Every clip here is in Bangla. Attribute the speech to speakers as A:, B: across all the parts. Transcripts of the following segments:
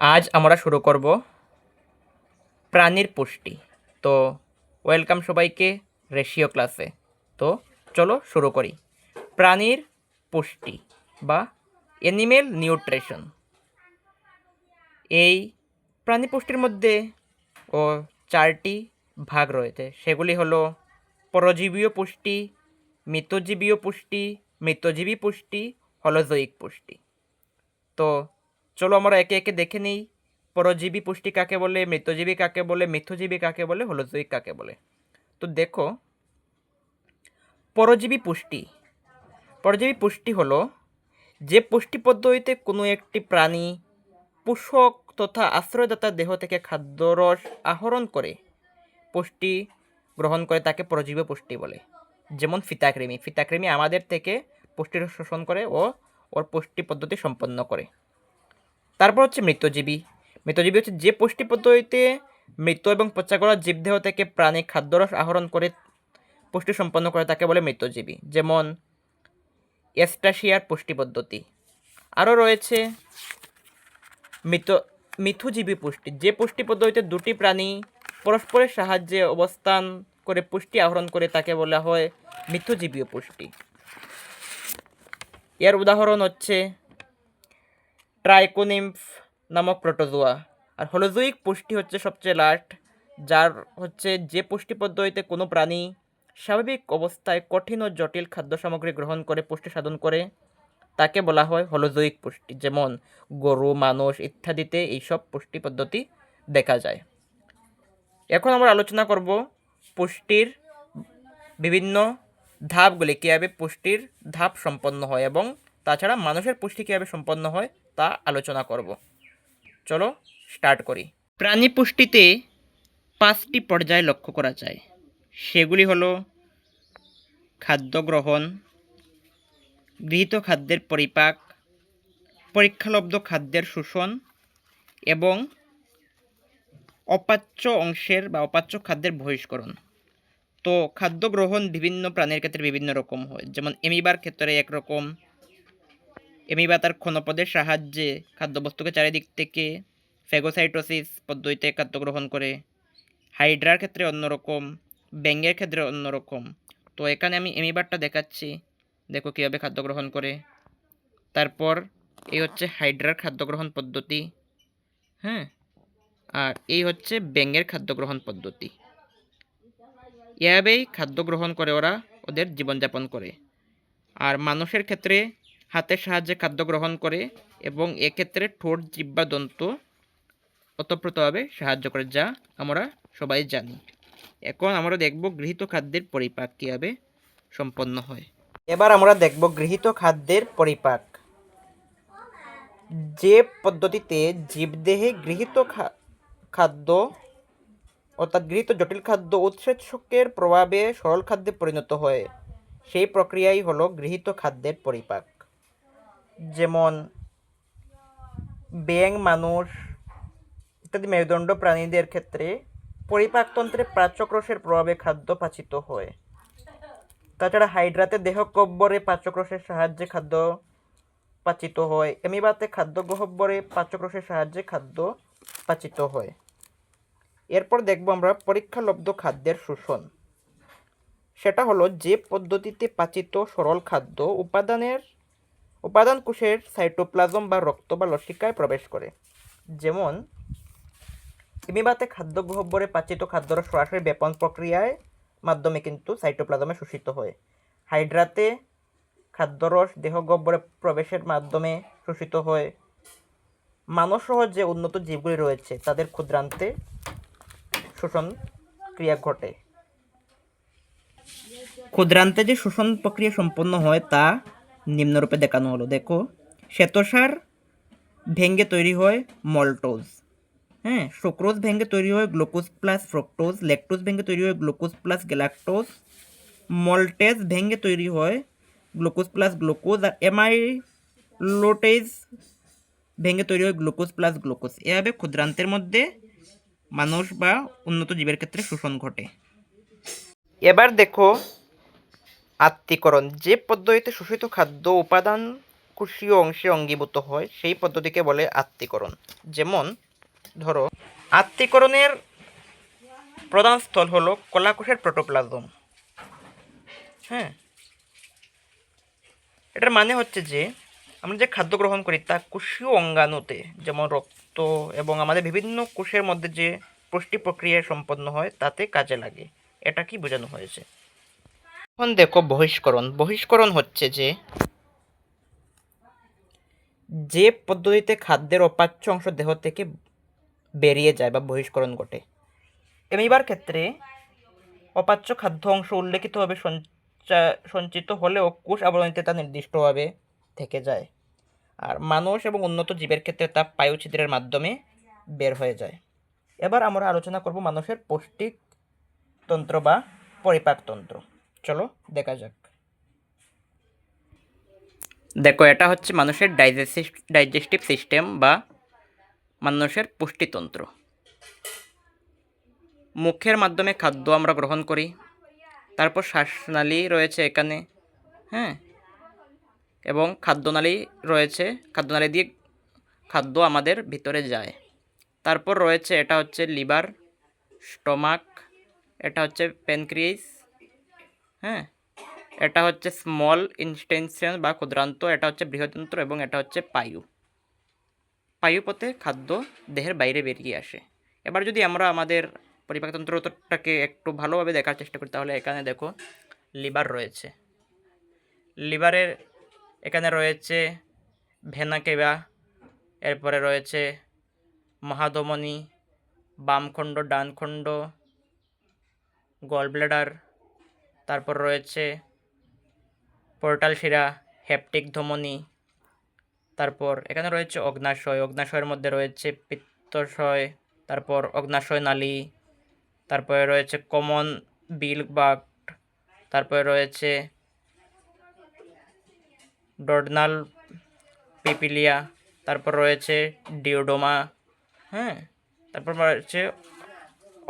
A: আজ আমরা শুরু করব প্রাণীর পুষ্টি। তো ওয়েলকাম সবাইকে রেশিও ক্লাসে। তো চলো শুরু করি। প্রাণীর পুষ্টি বা অ্যানিমেল নিউট্রিশন। এই প্রাণী পুষ্টির মধ্যে ও 4টি ভাগ রয়েছে, সেগুলি হলো পরজীবীয় পুষ্টি, মৃতজীবীয় পুষ্টি, মৃতজীবী পুষ্টি, হলোজৈবিক পুষ্টি। তো চলো আমরা একে একে দেখে নিই পরজীবী পুষ্টি কাকে বলে, মৃতজীবী কাকে বলে, মিথ্যজীবী কাকে বলে, হলোজৈবিক কাকে বলে। তো দেখো, পরজীবী পুষ্টি। পরজীবী পুষ্টি হলো যে পুষ্টি পদ্ধতিতে কোনো একটি প্রাণী পোষক তথা আশ্রয়দাতার দেহ থেকে খাদ্যরস আহরণ করে পুষ্টি গ্রহণ করে তাকে পরজীবী পুষ্টি বলে। যেমন ফিতাকৃমি আমাদের থেকে পুষ্টির শোষণ করে ও ওর পুষ্টি পদ্ধতি সম্পন্ন করে। তারপর হচ্ছে মৃতজীবী। মৃতজীবী হচ্ছে যে পুষ্টি পদ্ধতিতে মৃত এবং পচাগলা জীবদেহ থেকে প্রাণী খাদ্যরস আহরণ করে পুষ্টি সম্পন্ন করে তাকে বলে মৃতজীবী। যেমন এস্টাশিয়ার পুষ্টি পদ্ধতি। আরও রয়েছে মিথুজীবী পুষ্টি, যে পুষ্টি পদ্ধতিতে দুটি প্রাণী পরস্পরের সাহায্যে অবস্থান করে পুষ্টি আহরণ করে তাকে বলা হয় মিথুজীবীয় পুষ্টি। এর উদাহরণ হচ্ছে ট্রাইকোনিম্ফ নামক প্রোটোজোয়া। আর হলোজৈবিক পুষ্টি হচ্ছে সবচেয়ে লাস্ট, যার হচ্ছে যে পুষ্টি পদ্ধতিতে কোনো প্রাণী স্বাভাবিক অবস্থায় কঠিন ও জটিল খাদ্য সামগ্রী গ্রহণ করে পুষ্টি সাধন করে তাকে বলা হয় হলোজৈবিক পুষ্টি। যেমন গরু, মানুষ ইত্যাদিতে এইসব পুষ্টি পদ্ধতি দেখা যায়। এখন আমরা আলোচনা করব পুষ্টির বিভিন্ন ধাপগুলি, কীভাবে পুষ্টির ধাপ সম্পন্ন হয় এবং তাছাড়া মানুষের পুষ্টি কীভাবে সম্পন্ন হয় তা আলোচনা করব। চলো স্টার্ট করি। প্রাণী পুষ্টিতে 5টি পর্যায় লক্ষ্য করা যায়। সেগুলি হলো খাদ্য গ্রহণ, গৃহীত খাদ্যের পরিপাক, পরীক্ষালব্ধ খাদ্যের শোষণ এবং অপাচ্য অংশের বা অপাচ্য খাদ্যের বহিষ্করণ। তো খাদ্য গ্রহণ বিভিন্ন প্রাণীর ক্ষেত্রে বিভিন্ন রকম হয়। যেমন এমিবার ক্ষেত্রে একরকম, এমিবা তার ক্ষণপদের সাহায্যে খাদ্যবস্তুকে চারিদিক থেকে ফেগোসাইটোসিস পদ্ধতিতে খাদ্য গ্রহণ করে। হাইড্রার ক্ষেত্রে অন্যরকম, ব্যাঙের ক্ষেত্রে অন্যরকম। তো এখানে আমি এমিবারটা দেখাচ্ছি, দেখো কীভাবে খাদ্য গ্রহণ করে। তারপর এই হচ্ছে হাইড্রার খাদ্য গ্রহণ পদ্ধতি, হ্যাঁ। আর এই হচ্ছে ব্যাঙের খাদ্য গ্রহণ পদ্ধতি। এভাবেই খাদ্য গ্রহণ করে ওরা ওদের জীবনযাপন করে। আর মানুষের ক্ষেত্রে হাতের সাহায্যে খাদ্য গ্রহণ করে এবং এক্ষেত্রে ঠোঁট, জিহ্বা, দন্ত ওতপ্রোতভাবে সাহায্য করে, যা আমরা সবাই জানি। এখন আমরা দেখব গৃহীত খাদ্যের পরিপাক কীভাবে সম্পন্ন হয়। এবার আমরা দেখব গৃহীত খাদ্যের পরিপাক। যে পদ্ধতিতে জীবদেহে গৃহীত খাদ্য অর্থাৎ গৃহীত জটিল খাদ্য উৎসেচকের প্রভাবে সরল খাদ্যে পরিণত হয়, সেই প্রক্রিয়াই হলো গৃহীত খাদ্যের পরিপাক। যেমন ব্যাঙ, মানুষ ইত্যাদি মেরুদণ্ড প্রাণীদের ক্ষেত্রে পরিপাকতন্ত্রে পাচকরসের প্রভাবে খাদ্য পাচিত হয়। তাছাড়া হাইড্রাতে দেহগহ্বরে পাচকরসের সাহায্যে খাদ্য পাচিত হয়। এমিবাতে খাদ্য গহ্বরে পাচকরসের সাহায্যে খাদ্য পাচিত হয়। এরপর দেখব আমরা পরীক্ষালব্ধ খাদ্যের শোষণ। সেটা হলো যে পদ্ধতিতে পাচিত সরল খাদ্য উপাদান কোষের সাইটোপ্লাজম বা রক্ত বা লসিকায় প্রবেশ করে। যেমন এমিবাতে খাদ্য গহ্বরে পাচিত খাদ্যরস সরাসরি বেপন প্রক্রিয়ায় মাধ্যমে কিন্তু সাইটোপ্লাজমে শোষিত হয়। হাইড্রাতে খাদ্যরস দেহগহ্বরে প্রবেশের মাধ্যমে শোষিত হয়। মানুষসহ যে উন্নত জীবগুলি রয়েছে তাদের ক্ষুদ্রান্তে শোষণ ক্রিয়া ঘটে। ক্ষুদ্রান্তে যে শোষণ প্রক্রিয়া সম্পন্ন হয় তা নিম্নরূপে দেখানো হলো। দেখো, শ্বেতসার ভেঙে তৈরি হয় মল্টোজ, হ্যাঁ। সুক্রোজ ভেঙে তৈরি হয় গ্লুকোজ প্লাস ফ্রুক্টোজ। ল্যাকটোজ ভেঙে তৈরি হয় গ্লুকোজ প্লাস গ্যালাক্টোজ। মল্টেজ ভেঙে তৈরি হয় গ্লুকোজ প্লাস গ্লুকোজ। আর অ্যামাইলোটেজ ভেঙে তৈরি হয় গ্লুকোজ প্লাস গ্লুকোজ। এভাবে ক্ষুদ্রান্তের মধ্যে মানুষ বা উন্নত জীবের ক্ষেত্রে শোষণ ঘটে। এবার দেখো আত্তীকরণ, যে পদ্ধতিতে শোষিত খাদ্য উপাদান কোষীয় অংশে অঙ্গীভূত হয় সেই পদ্ধতিকে বলে আত্তীকরণ। যেমন ধরো, আত্তীকরণের প্রধান স্থল হলো কলাকোষের প্রোটোপ্লাজম। হ্যাঁ, এটার মানে হচ্ছে যে আমরা যে খাদ্য গ্রহণ করি তা কোষীয় অঙ্গাণুতে, যেমন রক্ত এবং আমাদের বিভিন্ন কোষের মধ্যে যে পুষ্টি প্রক্রিয়া সম্পন্ন হয় তাতে কাজে লাগে। এটা কি বোঝানো হয়েছে। এখন দেখো বহিষ্করণ। বহিষ্করণ হচ্ছে যে পদ্ধতিতে খাদ্যের অপাচ্য অংশ দেহ থেকে বেরিয়ে যায় বা বহিষ্করণ ঘটে। এবার ক্ষেত্রে অপাচ্য খাদ্য অংশ উল্লেখিতভাবে সঞ্চিত হলেও কোষ আবরণীতে তা নির্দিষ্টভাবে থেকে যায়। আর মানুষ এবং উন্নত জীবের ক্ষেত্রে তা পায়ু ছিদ্রের মাধ্যমে বের হয়ে যায়। এবার আমরা আলোচনা করব মানুষের পৌষ্টিক তন্ত্র বা পরিপাকতন্ত্র। চলো দেখা যাক। দেখো, এটা হচ্ছে মানুষের ডাইজেস্টিভ সিস্টেম বা মানুষের পুষ্টিতন্ত্র। মুখের মাধ্যমে খাদ্য আমরা গ্রহণ করি, তারপর শ্বাসনালী রয়েছে এখানে, হ্যাঁ, এবং খাদ্যনালী রয়েছে, খাদ্যনালী দিয়ে খাদ্য আমাদের ভিতরে যায়। তারপর রয়েছে এটা হচ্ছে লিভার, স্টমাক, এটা হচ্ছে প্যানক্রিয়াস, হ্যাঁ, এটা হচ্ছে স্মল ইন্টেস্টাইন বা ক্ষুদ্রান্ত, এটা হচ্ছে বৃহদন্ত্র এবং এটা হচ্ছে পায়ু। পায়ুপথে খাদ্য দেহের বাইরে বেরিয়ে আসে। এবার যদি আমরা আমাদের পরিপাকতন্ত্রটাকে একটু ভালোভাবে দেখার চেষ্টা করি তাহলে এখানে দেখো লিভার রয়েছে। লিভারের এখানে রয়েছে ভেনা কেভা, এরপরে রয়েছে মহাধমনী, বামখণ্ড, ডানখণ্ড, গল ব্লাডার, তারপর রয়েছে পোর্টাল শিরা, হেপটিক ধমনী, তারপর এখানে রয়েছে অগ্নাশয়। অগ্নাশয়ের মধ্যে রয়েছে পিত্তাশয়, তারপর অগ্নাশয় নালী, তারপরে রয়েছে কমন বিল বাক্ট, তারপরে রয়েছে ডর্নাল পিপিলিয়া, তারপর রয়েছে ডিওডোমা, হ্যাঁ, তারপর রয়েছে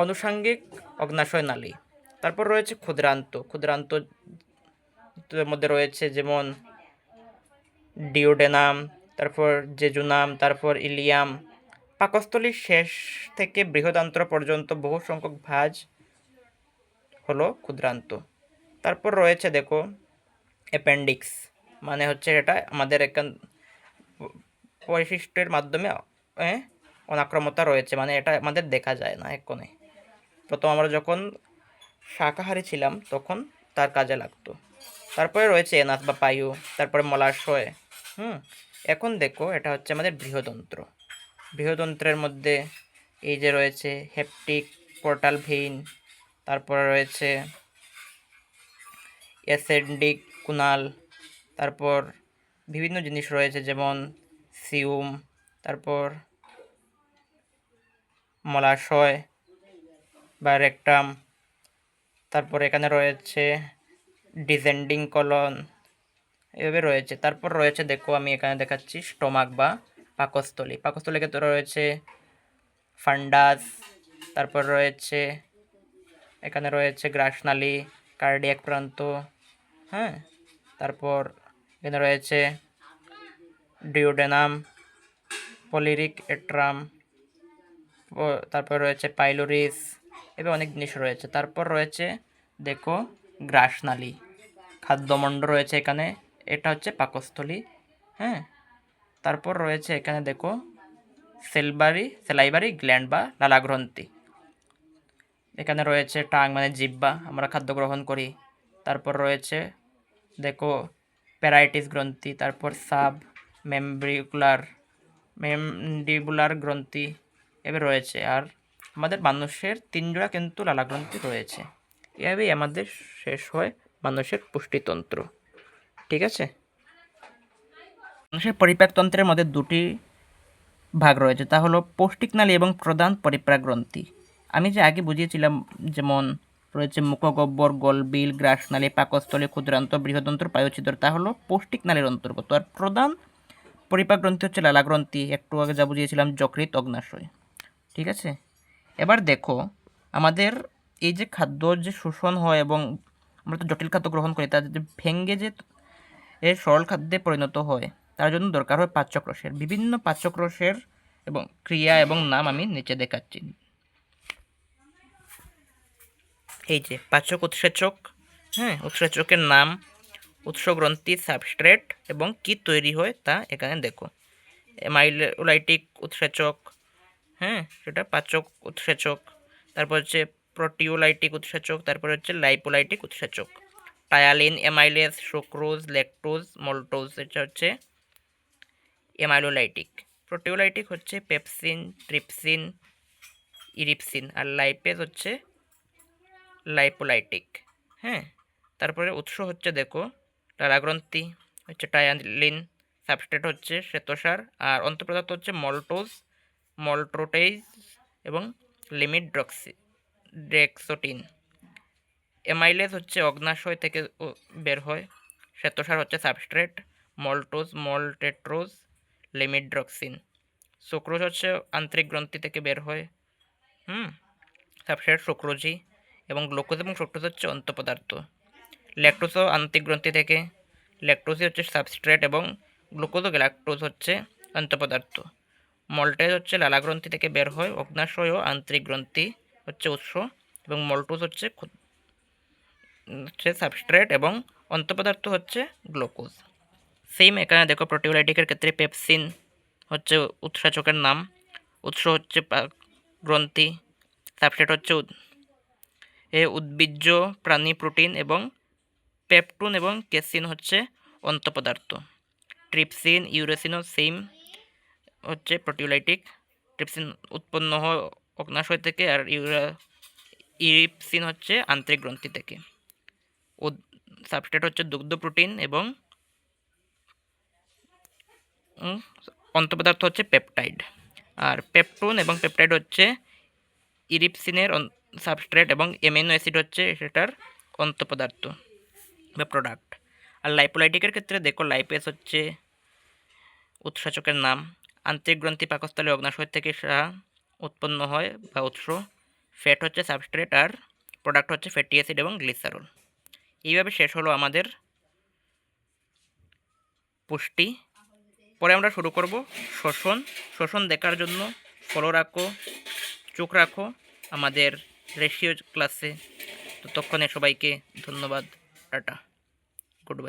A: আনুষঙ্গিক অগ্নাশয় নালী, তারপর রয়েছে ক্ষুদ্রান্ত। ক্ষুদ্রান্তের মধ্যে রয়েছে যেমন ডিওডেনাম, তারপর জেজুনাম, তারপর ইলিয়াম। পাকস্থলীর শেষ থেকে বৃহদান্ত্র পর্যন্ত বহু সংখ্যক ভাঁজ হলো ক্ষুদ্রান্ত। তারপর রয়েছে দেখো অ্যাপেন্ডিক্স, মানে হচ্ছে এটা আমাদের এখান পরিশিষ্টের মাধ্যমে অনাক্রমতা রয়েছে, মানে এটা আমাদের দেখা যায় না এক্ষণে। প্রথম আমরা যখন শাকাহারী ছিলাম তখন তার কাজে লাগতো। তারপরে রয়েছে এনাথ বা পায়ু, তারপরে মলাশয়। এখন দেখো এটা হচ্ছে আমাদের বৃহদন্ত্র। বৃহদন্ত্রের মধ্যে এই যে রয়েছে হেপটিক, পোর্টাল ভেইন, তারপরে রয়েছে অ্যাসেন্ডিক কুনাল, তারপর বিভিন্ন জিনিস রয়েছে যেমন সিউম, তারপর মলাশয় বা রেকটাম, তারপর এখানে রয়েছে ডিসেন্ডিং কলন, এভাবে রয়েছে। তারপর রয়েছে দেখো আমি এখানে দেখাচ্ছি স্টোমাক বা পাকস্থলী। পাকস্থলীর ক্ষেত্রে রয়েছে ফান্ডাস, তারপর রয়েছে এখানে রয়েছে গ্রাসনালী, কার্ডিয়াক প্রান্ত, হ্যাঁ, তারপর এখানে রয়েছে ডিওডেনাম, পলিরিক এট্রাম, তারপর রয়েছে পাইলোরিস, এভাবে অনেক জিনিস রয়েছে। তারপর রয়েছে দেখো গ্রাসনালী, খাদ্যমণ্ড রয়েছে এখানে, এটা হচ্ছে পাকস্থলী, হ্যাঁ। তারপর রয়েছে এখানে দেখো সেলাইভারি গ্ল্যান্ড বা লালাগ্রন্থি, এখানে রয়েছে টাং মানে জিহ্বা, আমরা খাদ্য গ্রহণ করি। তারপর রয়েছে দেখো প্যারাইটিস গ্রন্থি, তারপর সাব ম্যান্ডিবুলার গ্রন্থি এভাবে রয়েছে। আর আমাদের মানুষের 3 জোড়া কিন্তু লালাগ্রন্থি রয়েছে। এভাবেই আমাদের শেষ হয় মানুষের পুষ্টিতন্ত্র। ঠিক আছে, মানুষের পরিপাকতন্ত্রের মধ্যে 2টি ভাগ রয়েছে, তা হলো পৌষ্টিক নালী এবং প্রধান পরিপাক গ্রন্থি। আমি যে আগে বুঝিয়েছিলাম যেমন রয়েছে মুখগহ্বর, গলবিল, গ্রাসনালী, পাকস্থলী, ক্ষুদ্রান্ত, বৃহদন্ত্র, পায়ুছিদ্র, তা হলো পৌষ্টিক নালীর অন্তর্গত। আর প্রধান পরিপাক গ্রন্থি হচ্ছে লালাগ্রন্থি, একটু আগে যা বুঝিয়েছিলাম যকৃৎ, অগ্নাশয়। ঠিক আছে, এবার দেখো আমাদের এই যে খাদ্য যে শোষণ হয় এবং আমরা তো জটিল খাদ্য গ্রহণ করি, তা যে ভেঙ্গে যে সরল খাদ্যে পরিণত হয়, তার জন্য দরকার হয় পাচ্যক্রসের। বিভিন্ন পাচ্যক্রসের এবং ক্রিয়া এবং নাম আমি নিচে দেখাচ্ছি। এই যে পাচক উৎসেচক, হ্যাঁ, উৎসেচকের নাম, উৎস গ্রন্থি, সাবস্ট্রেট এবং কি তৈরি হয় তা এখানে দেখো। অ্যামাইলোলাইটিক উৎসেচক, হ্যাঁ, সেটা পাচক উৎসেচক। তারপর হচ্ছে প্রোটিওলাইটিক উৎসেচক, তারপর হচ্ছে লাইপোলাইটিক উৎসেচক। Ptyalin, amylase, sucrose, lactose, maltose, এটা হচ্ছে অ্যামাইলোলাইটিক। প্রোটিওলাইটিক হচ্ছে পেপসিন, ট্রিপসিন, ইরিপসিন। আর লাইপেজ হচ্ছে লাইপোলাইটিক, হ্যাঁ। তারপরে উৎস হচ্ছে দেখো লালাগ্রন্থি হচ্ছে টায়ালিন, সাবস্ট্রেট হচ্ছে শ্বেতসার, আর অন্তঃপদার্থ হচ্ছে মল্টোজ, মল্টোটেজ এবং লিমিট ড্রেক্সোটিন। অ্যামাইলেজ হচ্ছে অগ্নাশয় থেকে বের হয়, শ্বেতসার হচ্ছে সাবস্ট্রেট, মল্টোজ, মলটেট্রোজ, লিমিড্রক্সিন। সুক্রোজ হচ্ছে আন্তরিক গ্রন্থি থেকে বের হয়, সাবস্ট্রেট সুক্রোজি, এবং গ্লুকোজ এবং ফ্রুক্টোজ হচ্ছে অন্তঃপদার্থ। ল্যাকটোজও আন্তরিক গ্রন্থি থেকে, ল্যাকটোজই হচ্ছে সাবস্ট্রেট এবং গ্লুকোজ ও গ্যালাক্টোজ হচ্ছে অন্তঃপদার্থ। মল্টেজ হচ্ছে লালাগ্রন্থি থেকে বের হয়, অগ্নাশয় ও আন্তরিক গ্রন্থি হচ্ছে উৎস, এবং মল্টোজ হচ্ছে সাবস্ট্রেট এবং অন্তঃপদার্থ হচ্ছে গ্লুকোজ। সেম এখানে দেখো প্রোটিওলাইটিকের ক্ষেত্রে পেপসিন হচ্ছে উৎসেচকের নাম, উৎস হচ্ছে গ্রন্থি, সাবস্ট্রেট হচ্ছে উদ্ভিজ্জ প্রাণী প্রোটিন, এবং পেপটুন এবং কেসিন হচ্ছে অন্তঃপদার্থ। ট্রিপসিন, ইউরেসিনও সেম হচ্ছে প্রোটিওলাইটিক। ট্রিপসিন উৎপন্ন হয় অগ্নাশয় থেকে, আর ইরিপসিন হচ্ছে আন্তরিক গ্রন্থি থেকে। সাবস্ট্রেট হচ্ছে দুগ্ধ প্রোটিন এবং অন্তঃপদার্থ হচ্ছে পেপটাইড। আর পেপটুন এবং পেপটাইড হচ্ছে ইরিপসিনের সাবস্ট্রেট, এবং অ্যামিনো অ্যাসিড হচ্ছে সেটার অন্তঃপদার্থ বা প্রোডাক্ট। আর লাইপোলাইটিকের ক্ষেত্রে দেখো লাইপেজ হচ্ছে উৎসেচকের নাম, আন্তরিক গ্রন্থি পাকস্থলী অগ্নাশয় থেকে সেটা উৎপন্ন হয় বা উৎস। ফ্যাট হচ্ছে সাবস্ট্রেট, আর প্রোডাক্ট হচ্ছে ফ্যাটি অ্যাসিড এবং গ্লিসারল। এইভাবে শেষ হলো আমাদের পুষ্টি। পরে আমরা শুরু করব শ্বসন। শ্বসন দেখার জন্য ফলো রাখো, চোখ রাখো আমাদের রেশিও ক্লাসে। ততক্ষণে সবাইকে ধন্যবাদ, টাটা।